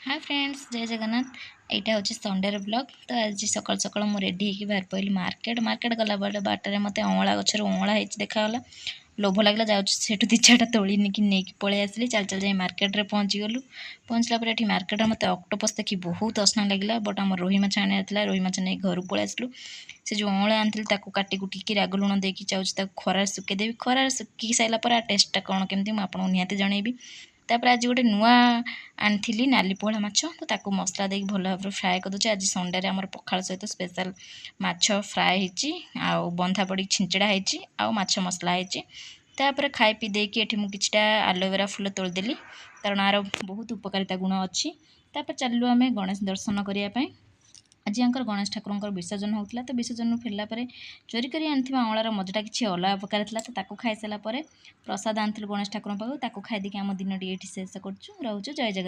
Hi friends जय जगन्नाथ। यहाँ हूँ संडे ब्लॉग। तो आज सकाल सकाल मुझे रेडी होकर बाहर पड़ी मार्केट गला बाटर मत अँला गचर अँला देखाला लोभ लगला जाऊँ दी चार्टा तोड़ी नहीं पलि आसली चल चल जाए मार्केट में पहुँची गलु। पहुँचला ये मार्केट में मत ऑक्टोपस देखी बहुत असना लगे बट आम रोही माछ आने रोही माछ नहीं घर पलि आसलु। से जो अँला आनी काटी कुटिकी राग लुण देकी चाहूँ खरार सुखेदेवी खरार सुखी सारापर टेस्टा कौन केमती मुझे निहाती जनइबी। तापर आज गोटे नुआ आनी नाली पोहला माछ तो ताकू मसला देकी भल भाव फ्राए करदे। आज संडे आम पखाल सहित स्पेशल माछ फ्राए होती आउ बंधा पड़ी छिंचड़ा होती आउ माछ मसला होती। तापर खाई पी देकी एठी मु किछटा एलोवेरा फूल तोड़देली कारण आर बहुत उपकारिता गुण अच्छी। तापर चलू आम गणेश दर्शन करने। आज यहाँ गणेश ठाकुर विसर्जन होता तो विसर्जन फेरला चोरी कर अँलार मजाटा किसी अलग प्रकार था। खाई सारापर प्रसाद आनी गणेश ठाकुर पाखु खाई आम दिन टी शेष करुँ। जय जगन्नाथ।